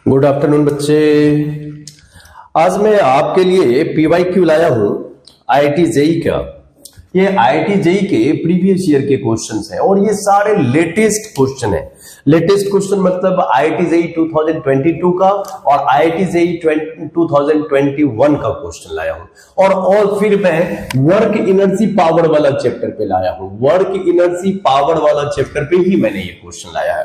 Good afternoon बच्चे। आज मैं आपके लिए पीवाईक्यू लाया हूं आईआईटी जेई का। ये आईआईटी जेई के प्रीवियस ईयर के क्वेश्चंस हैं और ये सारे लेटेस्ट क्वेश्चन हैं। लेटेस्ट क्वेश्चन मतलब आईआईटी जेई 2022 का और आईआईटी जेई 2021 का क्वेश्चन लाया हूं। और फिर मैं वर्क एनर्जी पावर वाला चैप्टर पे लाया हूं। वर्क एनर्जी पावर वाला चैप्टर पे ही मैंने ये क्वेश्चन लाया है।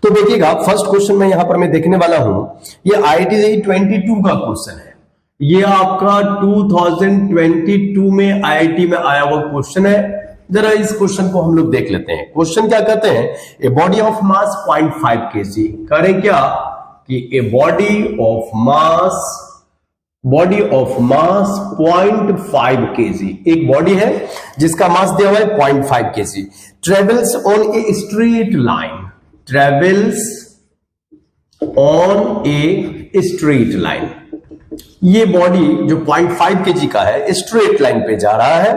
तो देखिएगा, फर्स्ट क्वेश्चन में यहां पर मैं देखने वाला हूं, ये आईआईटी जेई 22 का क्वेश्चन है। ये आपका 2022 में आईआईटी में आया हुआ क्वेश्चन है। जरा इस क्वेश्चन को हम लोग देख लेते हैं। क्वेश्चन क्या कहते हैं, a body of mass 0.5 kg। करें क्या कि a body of mass 0.5 kg, एक बॉडी है जिसका मास दिया हुआ है 0.5 kg, travels on a straight line, travels on a straight line. ये बॉडी जो 0.5 kg का है स्ट्रेट लाइन पे जा रहा है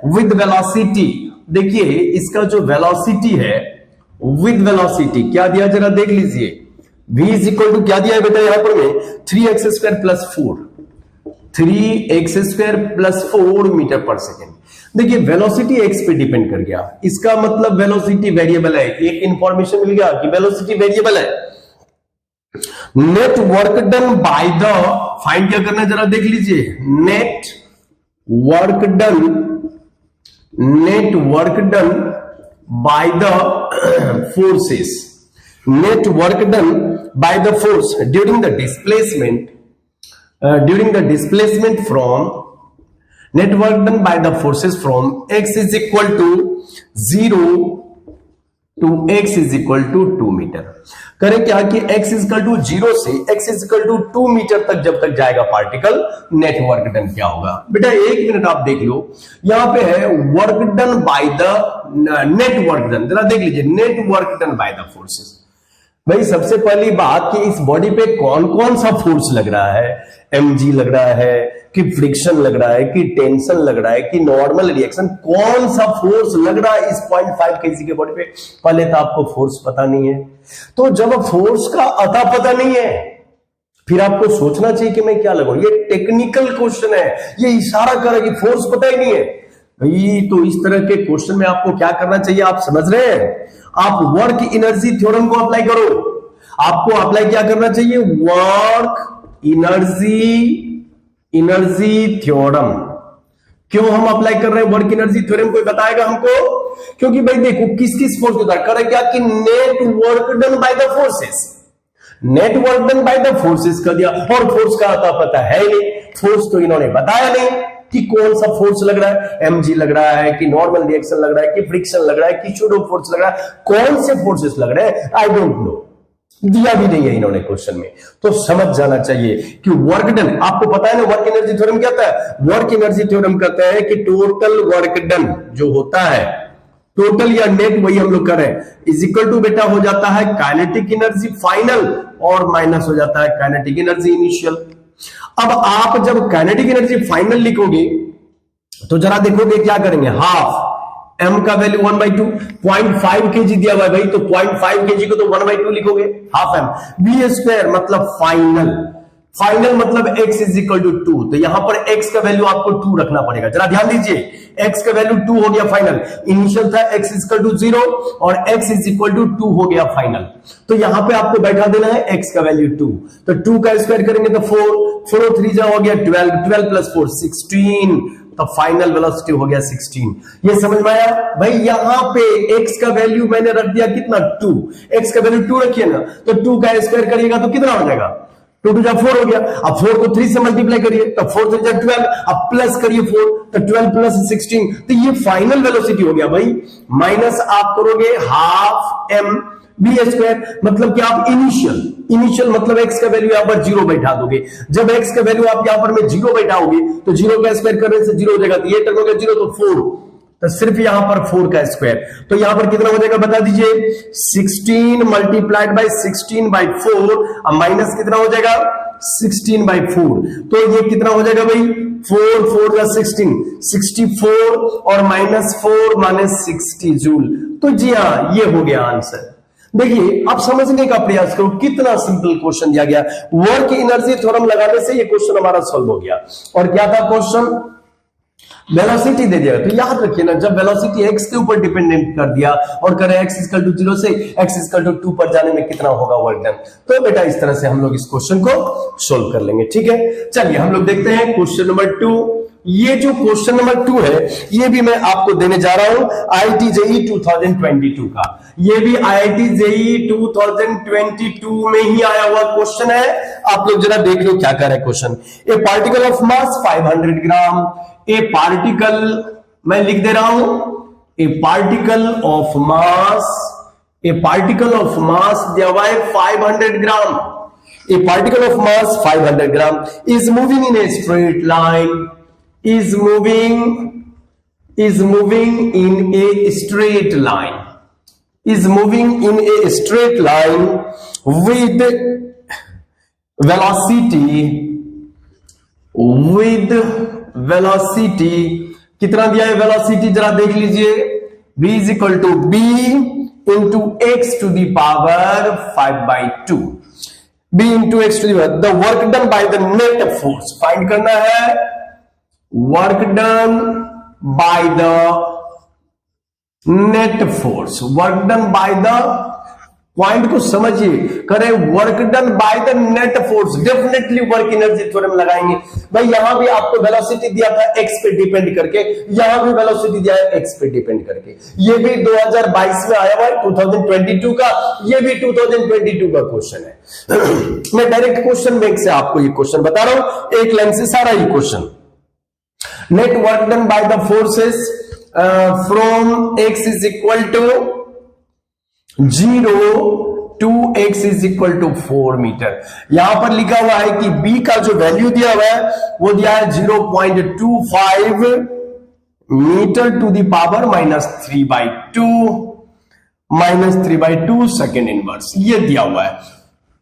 विद वेलोसिटी। देखिए इसका जो वेलोसिटी है, विद वेलोसिटी क्या दिया जरा देख लीजिए। v इज इक्वल टू क्या दिया है बेटा यहां पर में 3x² plus 4, 3x² plus 4 metre per second. देखिए वेलोसिटी x पे डिपेंड कर गया, इसका मतलब वेलोसिटी वेरिएबल है। एक इंफॉर्मेशन मिल गया कि वेलोसिटी वेरिएबल है। Net work done by the, find क्या करना है जरा देख लीजिए। Net work done by the forces, net work done by the force during the displacement from, net work done by the forces from x is equal to 0 to x is equal to 2 metre. करें क्या कि x is equal to 0 से x is equal to 2 metre तक जब तक जाएगा particle, net work done क्या होगा। बेटा एक मिनट आप देख लो, यहां पे है work done by the, net work done जरा देख लीजिए, net work done by the forces. भाई सबसे पहली बात कि इस बॉडी पे कौन कौन सा फोर्स लग रहा है, mg लग रहा है कि फ्रिक्शन लग रहा है कि टेंशन लग रहा है कि नॉर्मल रिएक्शन, कौन सा फोर्स लग रहा है इस 0.5 kg के बॉडी पे। पहले तो आपको फोर्स पता नहीं है, तो जब फोर्स का अता पता नहीं है फिर आपको सोचना चाहिए कि मैं क्या लगाऊं। ये टेक्निकल क्वेश्चन है, ये इशारा कर रहा है कि फोर्स पता ही नहीं है भाई। तो इस तरह के क्वेश्चन में आपको क्या करना चाहिए आप समझ रहे हैं, आप वर्क एनर्जी थ्योरम को अप्लाई करो। आपको अप्लाई क्या करना चाहिए, वर्क एनर्जी थ्योरम। क्यों हम अप्लाई कर रहे हैं वर्क एनर्जी थ्योरम, कोई बताएगा हमको? क्योंकि भाई देखो किस किस फोर्स के द्वारा करे क्या कि net work done by the forces, net work done by the forces कर दिया और फोर्स का आता पता है नहीं। फोर्स तो इन्होंने बताया नहीं कि कौन सा फोर्स लग रहा है, mg लग रहा है कि नॉर्मल रिएक्शन लग रहा है कि फ्रिक्शन लग रहा है कि सूडो फोर्स लग रहा है, कौन से फोर्सेस लग रहे हैं आई डोंट नो, दिया भी नहीं है इन्होंने क्वेश्चन में। तो समझ जाना चाहिए कि वर्क डन, आपको पता है ना वर्क एनर्जी थ्योरम क्या होता है। वर्क एनर्जी थ्योरम कहता है कि टोटल वर्क डन जो होता है, टोटल या नेट वही हम लोग कर रहे हैं, इज इक्वल टू बेटा हो जाता है काइनेटिक एनर्जी फाइनल और माइनस हो जाता है काइनेटिक एनर्जी इनिशियल। अब आप जब काइनेटिक एनर्जी फाइनल लिखोगे तो जरा देखोगे क्या करेंगे, हाफ m का वैल्यू 1/2, 0.5 kg दिया हुआ है भाई, तो 0.5 kg को तो 1/2 लिखोगे, हाफ m। b स्क्वायर मतलब फाइनल, फाइनल मतलब x इज इक्वल टू 2, तो यहां पर x का वैल्यू आपको 2 रखना पड़ेगा। जरा ध्यान दीजिए, x का वैल्यू 2 हो गया फाइनल, इनिशियल था x इज इक्वल टू 0 और x इज इक्वल टू 2 हो गया फाइनल। तो यहां पे आपको बैठा देना है x का वैल्यू 2, तो 2 का स्क्वायर करेंगे तो 4, 4 और 3 हो गया 12, 12 प्लस 4 16, तो फाइनल वेलोसिटी हो गया 16। ये समझ में आया भाई। यहां पे x का वैल्यू मैंने रख दिया कितना 2, x का वैल्यू 2 रखिए ना, तो 2 का स्क्वायर करिएगा तो कितना हो जाएगा, 2 2 4 हो गया। अब 4 को 3 से मल्टीप्लाई करिए तो 4 3 12, अब प्लस करिए 4 तो 12 प्लस 16, तो ये फाइनल वेलोसिटी हो गया भाई। माइनस आप करोगे हाफ m बी स्क्वायर, मतलब कि आप इनिशियल मतलब x का वैल्यू यहां पर 0 बैठा दोगे। जब x का वैल्यू आप यहां पर में 0 बैठाओगे तो 0 का स्क्वायर करने से 0 हो जाएगा, तो ये टर्म हो गया 0 तो 4, तो सिर्फ यहां पर 4 का स्क्वायर, तो यहां पर कितना हो जाएगा बता दीजिए, 16 मल्टीप्लाइड बाय 16/4, अब माइनस कितना हो जाएगा 16/4, तो ये कितना हो जाएगा भाई 4 4 या 16, 64 और -4 -60 जूल। तो जी हाँ ये हो गया आंसर। देखिए अब समझने का प्रयास करो, कितना सिंपल क्वेश्चन दिया गया। वर्क एनर्जी थ्योरम लगाने से ये क्वेश्चन हमारा सॉल्व हो गया। और क्या था क्वेश्चन, वेलोसिटी दे दिया। तो याद रखिए ना, जब वेलोसिटी x के ऊपर डिपेंडेंट कर दिया और करें x = 0 से x = 2 पर जाने में कितना होगा वर्क डन, तो बेटा इस तरह से हम लोग इस क्वेश्चन को सोल्व कर लेंगे। ठीक है, चलिए हम लोग देखते हैं क्वेश्चन नंबर 2। ये जो क्वेश्चन नंबर 2 है ये भी मैं आपको देने जा रहा हूं IIT JEE 2022 का। ये भी IIT JEE 2022 में ही आया हुआ क्वेश्चन है। आप लोग जरा देख लो क्या कह रहा है question. A particle of mass 500 gram, A particle, मैं लिख दे रहा हूं, ए particle of mass, A particle of mass दिया हुआ है 500 ग्राम। A particle of mass 500 gram is moving in a straight line, is moving in a straight line, is moving in a straight line with velocity कितना दिया है velocity, जरा देख लीजिए, v = b into x to the power 5/2, b into x to the power, the work done by the net force find करना है, work done by the net force, work done by the, point को समझिए, करें work done by the net force, definitely work energy theorem लगाएंगे। भाई यहां भी आपको वेलोसिटी दिया था x पे डिपेंड करके, यहां भी वेलोसिटी दिया है x पे डिपेंड करके। ये भी 2022 में आया हुआ है 2022 का, ये भी 2022 का क्वेश्चन है। मैं डायरेक्ट क्वेश्चन बैंक से आपको ये क्वेश्चन बता रहा हूं, एक लाइन से सारा ये question. Net work done by the forces from x = 0 to x = 4 metre. यहां पर लिखा हुआ है कि b का जो वैल्यू दिया हुआ है वो दिया है 0.25 metre to the power -3/2 second inverse, ये दिया हुआ है।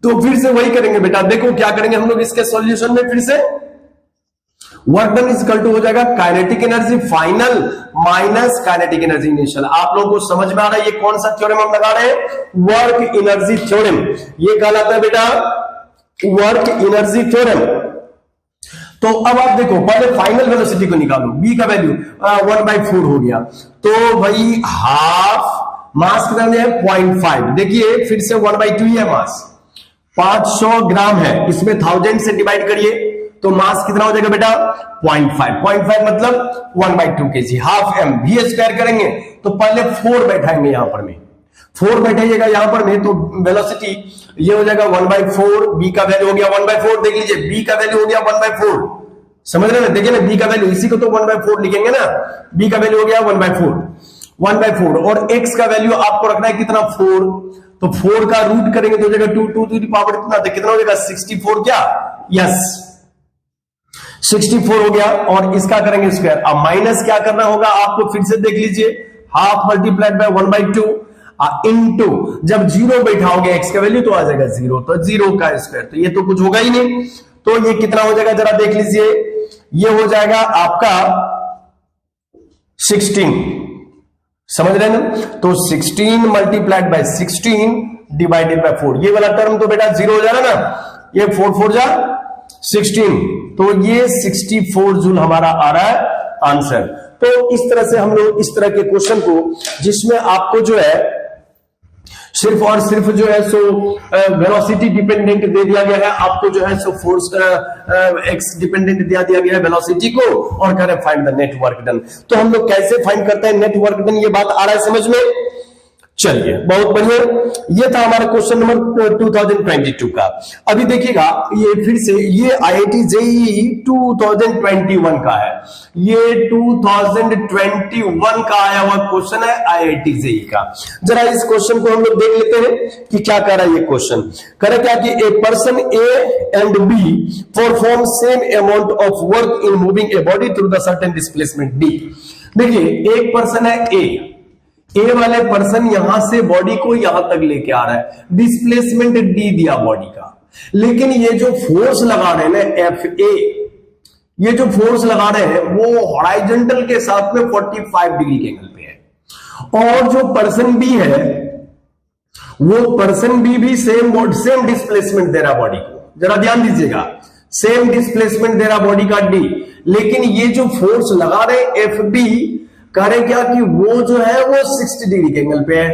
तो फिर से वही करेंगे बेटा, देखो क्या करेंगे हम लोग इसके सॉल्यूशन में। फिर से वर्क डन = हो जाएगा kinetic energy final minus kinetic energy initial. आप लोगों को समझ में आ रहा है ये कौन सा थ्योरम हम लगा रहे हैं, वर्क एनर्जी थ्योरम। ये कहलाता है बेटा वर्क एनर्जी थ्योरम। तो अब आप देखो, पहले फाइनल वेलोसिटी को निकालो, b का वैल्यू 1/4 हो गया, तो भाई हाफ मास कितना है 0.5। देखिए फिर से 1/2 ही है मास, 500 ग्राम है, इसमें 1000 से डिवाइड करिए तो मास कितना हो जाएगा बेटा 0.5 मतलब 1/2 kg, half m, v square करेंगे तो पहले 4 बैठाएंगे यहां पर में, 4 बैठाइएगा यहां पर में, तो वेलोसिटी ये हो जाएगा 1/4, b का वैल्यू हो गया 1/4। देख लीजिए b का वैल्यू हो गया 1/4, समझ रहे हैं, देखिए ना b का वैल्यू, इसी को तो 1/4 लिखेंगे ना, b का वैल्यू हो गया 1/4 और x का वैल्यू आपको रखना है कितना 4, तो 4 का रूट करेंगे तो हो जाएगा 2 टू द पावर कितना हो जाएगा 64, क्या यस 64 हो गया। और इसका करेंगे स्क्वायर, अब माइनस क्या करना होगा आपको, फिर से देख लीजिए, हाफ मल्टीप्लाइड बाय 1/2 इनटू, जब 0 बैठाओगे x का वैल्यू तो आ जाएगा 0, तो 0 का स्क्वायर, तो ये तो कुछ होगा ही नहीं, तो ये कितना हो जाएगा जरा देख लीजिए, ये हो जाएगा आपका 16, समझ रहे हैं ना, तो 16 मल्टीप्लाइड बाय 16 डिवाइडेड बाय 4, ये वाला टर्म तो बेटा 0 हो जाएगा ना, ये 4 जा 16, तो ये 64 जूल हमारा आ रहा है आंसर। तो इस तरह से हम लोग इस तरह के क्वेश्चन को, जिसमें आपको जो है सिर्फ और सिर्फ जो है सो वेलोसिटी डिपेंडेंट दे दिया गया है, आपको जो है सो फोर्स एक्स डिपेंडेंट दिया गया है वेलोसिटी को, और कह रहे हैं find the net work done. तो हम लोग कैसे फाइंड करते हैं नेट वर्क डन, ये बात आ रहा है समझ में, चलिए बहुत बढ़िया। ये था हमारा क्वेश्चन नंबर 2022 का। अभी देखिएगा ये फिर से, ये IIT JEE 2021 का है, ये 2021 का आया हुआ क्वेश्चन है IIT JEE का। जरा इस क्वेश्चन को हम लोग देख लेते हैं कि क्या कह रहा है ये क्वेश्चन। कह रहा क्या कि a person A and B perform same amount of work in moving a body through the certain displacement D। देखिए एक पर्सन है ए वाले पर्सन यहां से बॉडी को यहां तक लेके आ रहा है, डिस्प्लेसमेंट डी दिया बॉडी का, लेकिन ये जो फोर्स लगा रहे हैं ना FA, ये जो फोर्स लगा रहे हैं वो हॉराइजॉन्टल के साथ में 45 डिग्री के एंगल पे है, और जो पर्सन बी है वो पर्सन बी भी सेम डिस्प्लेसमेंट दे रहा बॉडी को, जरा ध्यान दीजिएगा, सेम डिस्प्लेसमेंट दे रहा बॉडी का डी, लेकिन ये जो फोर्स लगा रहे एफ बी, कह रहे क्या कि वो जो है वो 60 डिग्री के एंगल पे है।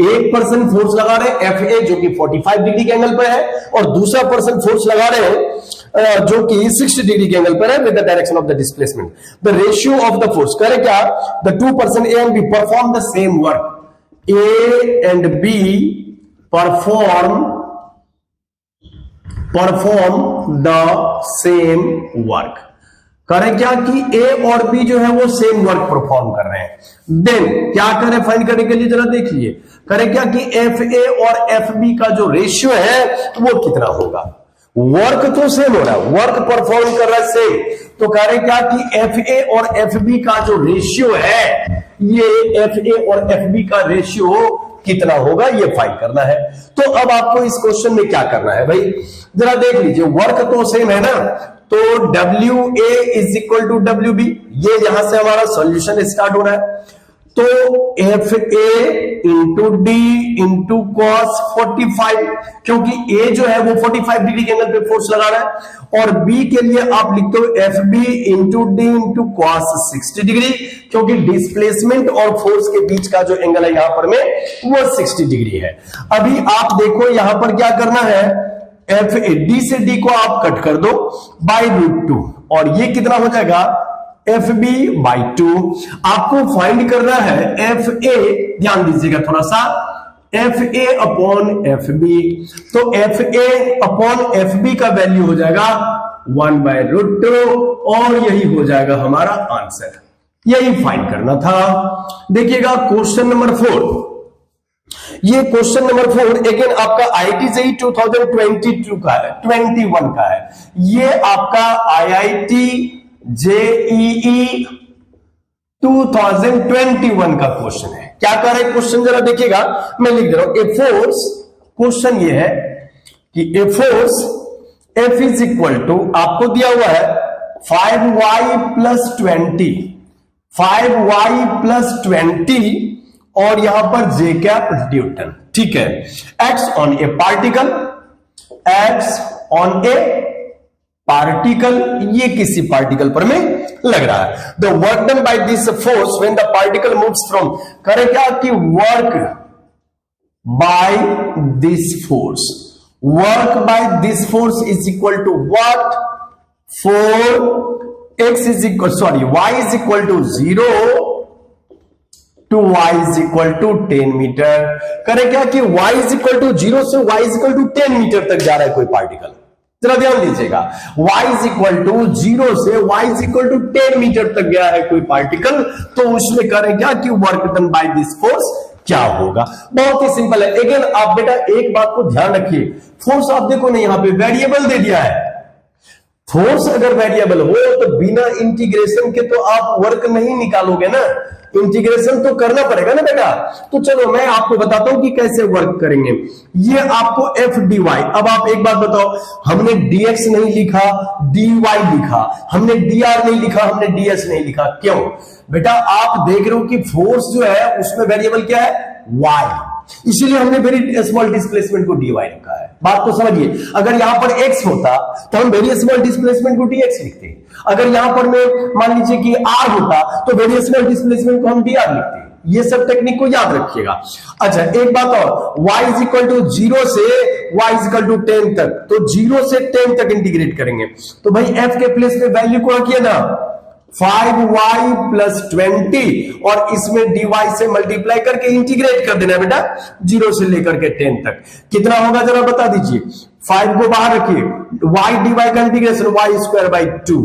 एक पर्सन फोर्स लगा रहे एफ ए जो कि 45 डिग्री के एंगल पे है, और दूसरा पर्सन फोर्स लगा रहे हैं जो कि 60 डिग्री के एंगल पर है with the direction of the displacement. The ratio of the force, कह रहे क्या, the two person A and be perform the same work, A and be perform the same work. करें क्या कि ए और बी जो है वो सेम वर्क परफॉर्म कर रहे हैं। देन क्या करें फाइंड करने के लिए, जरा देखिए, करें क्या कि एफ ए और एफ बी का जो रेशियो है वो कितना होगा। वर्क तो सेम हो रहा है, वर्क परफॉर्म कर रहा है सेम, तो कह रहे क्या कि एफ ए और एफ बी का जो रेशियो है, ये एफ ए और एफ बी का रेशियो कितना होगा ये फाइंड करना है। तो अब आपको इस क्वेश्चन में क्या करना है भाई, जरा देख लीजिए, वर्क तो सेम है ना, तो W A is equal to W B, ये यहां से हमारा सॉल्यूशन स्टार्ट हो रहा है। तो एफ ए इंटू डी इंटू कॉस 45, क्योंकि ए जो है वो 45 डिग्री के एंगल पे फोर्स लगा रहा है, और बी के लिए आप लिखते हो F B into D into cos 60 degree, क्योंकि डिस्प्लेसमेंट और फोर्स के बीच का जो एंगल है यहां पर में वो 60 डिग्री है। अभी आप देखो यहां पर क्या करना है, एफ ए डी से डी को आप कट कर दो बाई √2, और ये कितना हो जाएगा एफ बी बाई 2। आपको फाइंड करना है एफ ए, ध्यान दीजिएगा थोड़ा सा, F A upon F B, तो F A upon F B का वैल्यू हो जाएगा 1/√2, और यही हो जाएगा हमारा आंसर। यही फाइंड करना था। देखिएगा क्वेश्चन नंबर 4, ये क्वेश्चन नंबर 4 अगेन आपका IIT JEE 2022 का है, 21 का है। ये आपका IIT JEE 2021 का क्वेश्चन है। क्या कर रहे क्वेश्चन, जरा देखिएगा, मैं लिख दे रहा हूं। ए फोर्स, क्वेश्चन ये है कि a force F is equal to, आपको दिया हुआ है 5y प्लस 20, 5y प्लस 20, और यहां पर जे कैप न्यूटन, ठीक है। Acts on a particle, acts on a particle, ये किसी पार्टिकल पर में लग रहा है। The work done by this force when the particle moves from, करे क्या कि work by this force, work by this force is equal to what, 4x is equal, sorry y is equal to 0 to y is equal to 10 metre. करे क्या कि y is equal to 0 से y is equal to 10 metre तक जा रहा है कोई particle, जरा ध्यान दीजिएगा, y इज इक्वल टू 0 से y is equal to 10 metre तक गया है कोई पार्टिकल, तो उसमें करे क्या कि work done by this force क्या होगा। बहुत ही सिंपल है। अगेन आप बेटा एक बात को ध्यान रखिए, फोर्स आप देखो ना यहां पे वेरिएबल दे दिया है। फोर्स अगर वेरिएबल हो तो बिना इंटीग्रेशन के तो आप वर्क नहीं निकालोगे ना, इंटीग्रेशन तो करना पड़ेगा ना बेटा। तो चलो मैं आपको बताता हूं कि कैसे वर्क करेंगे। ये आपको एफ डी वाई, अब आप एक बात बताओ, हमने dx नहीं लिखा, dy लिखा, हमने dr नहीं लिखा, हमने ds नहीं लिखा, क्यों बेटा? आप देख रहे हो कि फोर्स जो है उसमें वेरिएबल क्या है, y, इसीलिए हमने वेरी स्मॉल डिस्प्लेसमेंट को dy लिखा है। बात को समझिए, अगर यहां पर x होता तो हम वेरी स्मॉल डिस्प्लेसमेंट को dx लिखते, अगर यहां पर में मान लीजिए कि r होता तो वेरी स्मॉल डिस्प्लेसमेंट को हम dr लिखते। ये सब टेक्निक को याद रखिएगा। अच्छा एक बात और, y इज इक्वल टू 0 से y इज इक्वल टू 10 तक, तो 0 से 10 तक इंटीग्रेट करेंगे, तो भाई f के प्लेस पे वैल्यू को रखिए ना 5y प्लस 20 और इसमें dy से मल्टीप्लाई करके इंटीग्रेट कर देना बेटा 0 से लेकर के 10 तक। कितना होगा जरा बता दीजिए, 5 को बाहर रखिए, y dy का इंटीग्रेशन y स्क्वायर बाई 2,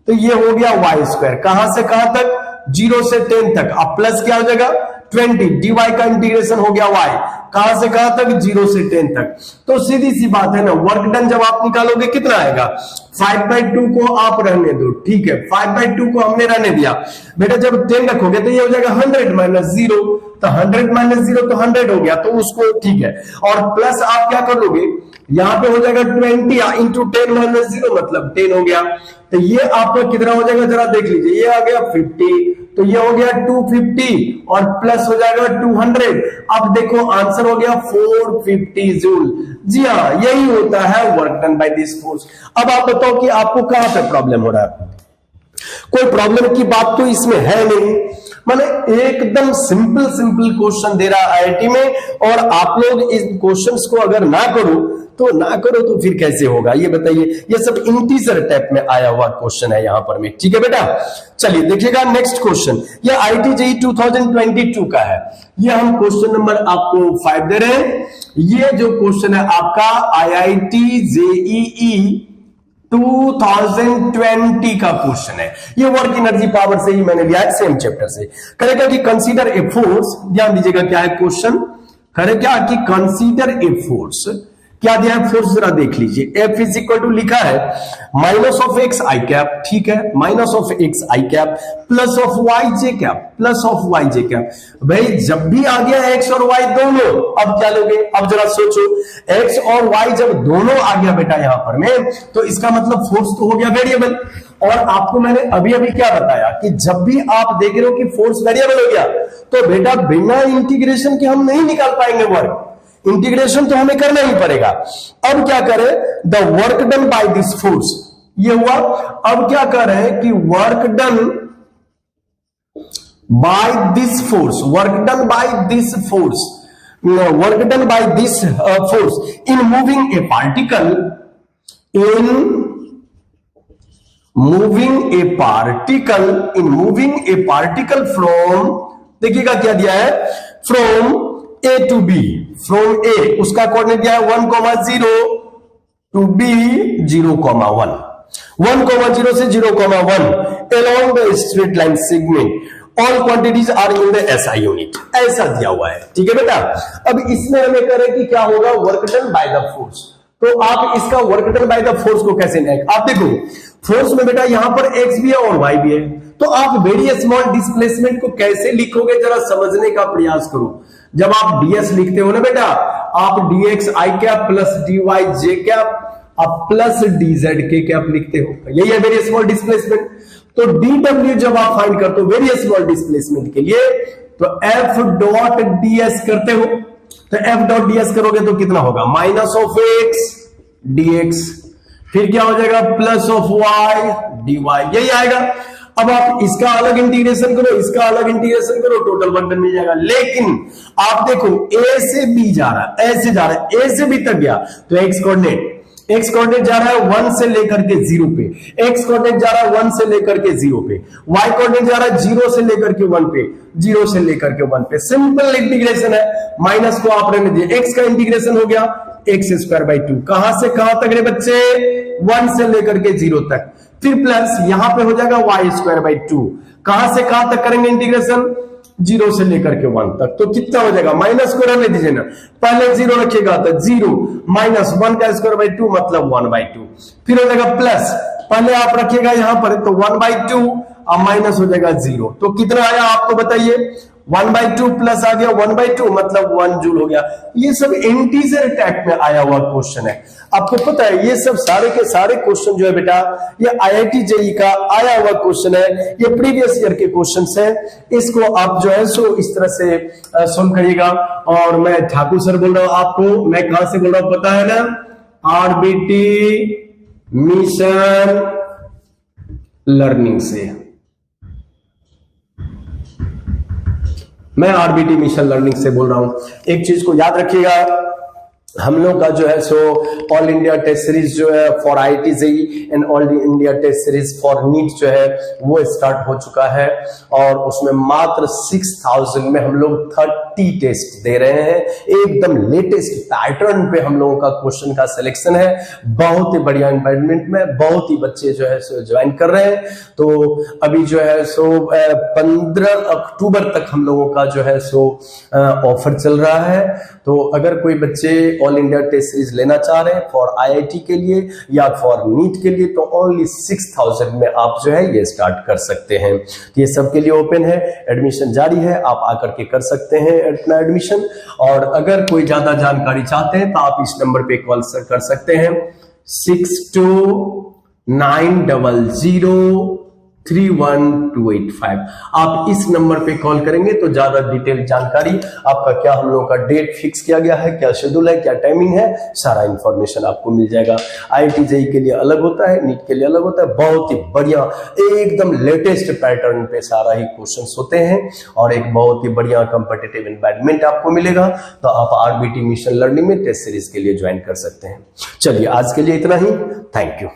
तो ये हो गया y स्क्वायर, कहां से कहां तक, 0 से 10 तक। अब प्लस क्या हो जाएगा 20, dy का इंटीग्रेशन हो गया y, कहां से कहां तक, 0 से 10 तक। तो सीधी सी बात है ना, वर्क डन जब आप निकालोगे कितना आएगा, 5/2 को आप रहने दो, ठीक है, 5/2 को हमने रहने दिया बेटा, जब 10 रखोगे तो ये हो जाएगा 100 माइनस 0, तो 100 माइनस 0 तो 100 हो गया, तो उसको ठीक है, और प्लस आप क्या कर लोगे, यहां पे हो जाएगा 20 इंटू 10 माइनस 0 मतलब 10 हो गया, तो ये आपका कितना हो जाएगा जरा देख लीजिए, ये आ गया 50, तो ये हो गया 250 और प्लस हो जाएगा 200। अब देखो आंसर हो गया 450 जूल। जी हाँ, यही होता है work done by this force. अब आप बताओ कि आपको कहां पे प्रॉब्लम हो रहा है? कोई प्रॉब्लम की बात तो इसमें है नहीं, माने एकदम सिंपल सिंपल क्वेश्चन दे रहा है आईआईटी में, और आप लोग इस क्वेश्चंस को अगर ना करो तो फिर कैसे होगा ये बताइए। ये सब इंटीजर टाइप में आया हुआ क्वेश्चन है यहां पर में, ठीक है बेटा। चलिए देखिएगा नेक्स्ट क्वेश्चन, ये आईआईटी जेईई 2022 का है। ये हम क्वेश्चन नंबर आपको 5 दे रहे हैं। ये जो क्वेश्चन है आपका आईआईटी जेईई 2020 का क्वेश्चन है। ये वर्क एनर्जी पावर से ही मैंने लिया है, सेम चैप्टर से। करेगा कि कंसीडर ए फोर्स, ध्यान दीजिएगा क्या है क्वेश्चन, करे क्या कि कंसीडर ए फोर्स, क्या दिया है फोर्स जरा देख लीजिए। एफ इज इक्वल टू लिखा है minus of X I cap, ठीक है, minus of X I cap plus of Y J cap, plus of Y J cap. भाई जब भी आ गया एक्स और वाई दोनों, अब क्या लोगे? अब जरा सोचो, एक्स और वाई जब दोनों आ गया बेटा यहां पर में, तो इसका मतलब फोर्स तो हो गया वेरिएबल। और आपको मैंने अभी अभी क्या बताया कि जब भी आप देख रहे हो कि फोर्स वेरिएबल हो गया, तो बेटा बिना इंटीग्रेशन के हम नहीं निकाल पाएंगे वर्क, इंटीग्रेशन तो हमें करना ही पड़ेगा। अब क्या करें? The work done by this force, ये हुआ। अब क्या करें कि work done by this force, work done by this force, work done by this force in moving a particle, in moving a particle from, देखिएगा क्या दिया है, from A to B, from A उसका कोऑर्डिनेट दिया है 1,0 to be 0,1, 1,0 से 0,1 along the straight line segment, all quantities are in the SI unit, ऐसा दिया हुआ है, ठीक है बेटा। अब इसमें हमें करें कि क्या होगा, work done by the force. तो आप इसका work done by the force को कैसे लेंगे? आप देखो फोर्स में बेटा यहां पर x भी है और y भी है, तो आप वेरी स्मॉल डिस्प्लेसमेंट को कैसे लिखोगे जरा समझने का प्रयास करो। जब आप ds लिखते हो ना बेटा, आप dx i cap plus dy j cap आप प्लस dz k कैप लिखते हो, यही है वेरी स्मॉल डिस्प्लेसमेंट। तो dw जब आप फाइंड करते हो वेरी स्मॉल डिस्प्लेसमेंट के लिए, तो f डॉट ds करते हो, तो f डॉट ds करोगे तो कितना होगा, माइनस ऑफ x dx, फिर क्या हो जाएगा प्लस ऑफ y dy, यही आएगा। अब आप इसका अलग इंटीग्रेशन करो, इसका अलग इंटीग्रेशन करो, टोटल वर्क डन मिल जाएगा। लेकिन आप देखो a से b जा रहा है, ऐसे जा रहा है, a से b तक गया, तो x कोऑर्डिनेट जा रहा है 1 से लेकर के 0 पे, x कोऑर्डिनेट जा रहा है 1 से लेकर के 0 पे, y कोऑर्डिनेट जा रहा है 0 से लेकर के 1 पे, 0 से लेकर के 1 पे। सिंपल इंटीग्रेशन है, माइनस को आप रहने दीजिए, x का इंटीग्रेशन हो गया x²/2, कहां से कहां तक रे बच्चे, 1 से लेकर के 0 तक, फिर प्लस यहां पे हो जाएगा y²/2, कहां से कहां तक करेंगे इंटीग्रेशन, 0 से लेकर के 1 तक, तो कितना हो जाएगा, माइनस को रहने दीजिए ना, पहले 0 रखिएगा तो 0 माइनस 1 का स्क्वायर/2 मतलब 1/2, फिर हो जाएगा प्लस, पहले आप रखिएगा यहां पर तो 1/2 अब माइनस हो जाएगा 0, तो कितना आया आपको बताइए, 1/2 प्लस आ गया 1/2 मतलब 1 जूल हो गया। ये सब इंटीजर टाइप में आया हुआ क्वेश्चन है। आपको पता है ये सब सारे के सारे क्वेश्चन जो है बेटा, ये आईआईटी जेईई का आया हुआ क्वेश्चन है, ये प्रीवियस ईयर के क्वेश्चंस है। इसको आप जो है सो इस तरह से सुन करिएगा। और मैं ठाकुर सर बोल रहा हूं आपको, मैं कहां से बोल रहा हूं पता है ना, आरबीटी मिशन लर्निंग से, मैं आरबीटी मिशन लर्निंग से बोल रहा हूं। एक चीज को याद रखिएगा, हम लोग का जो है so all India test series जो है for IIT JEE and all India test series for NEET जो है वो स्टार्ट हो चुका है, और उसमें मात्र 6000 में हम लोग 30 टेस्ट दे रहे हैं। एकदम लेटेस्ट पैटर्न पे हम लोगों का क्वेश्चन का सिलेक्शन है, बहुत ही बढ़िया एनवायरमेंट में बहुत ही बच्चे जो है सो ज्वाइन कर रहे हैं। तो अभी जो है सो 15 अक्टूबर तक हम लोगों का जो है सो ऑफर चल रहा है। तो अगर कोई बच्चे ऑल इंडिया टेस्ट सीरीज लेना चाह रहे हैं फॉर आईआईटी के लिए या फॉर नीट के लिए, तो ओनली 6000 में आप जो है ये स्टार्ट कर सकते हैं। ये सबके लिए ओपन है, एडमिशन जारी है, आप आकर के कर सकते हैं अपना एडमिशन। और अगर कोई ज्यादा जानकारी चाहते हैं तो आप इस नंबर पे कॉल कर सकते हैं 6290 31285। आप इस नंबर पे कॉल करेंगे तो ज्यादा डिटेल जानकारी आपका, क्या हम लोगों का डेट फिक्स किया गया है, क्या शेड्यूल है, क्या टाइमिंग है, सारा इंफॉर्मेशन आपको मिल जाएगा। IIT JEE के लिए अलग होता है, नीट के लिए अलग होता है। बहुत ही बढ़िया एकदम लेटेस्ट पैटर्न पे सारा ही क्वेश्चंस होते हैं और एक बहुत ही बढ़िया कॉम्पिटिटिव एनवायरनमेंट आपको मिलेगा। तो आप RBT मिशन लर्निंग में टेस्ट सीरीज के लिए ज्वाइन कर सकते हैं। चलिए आज के लिए इतना ही। Thank you.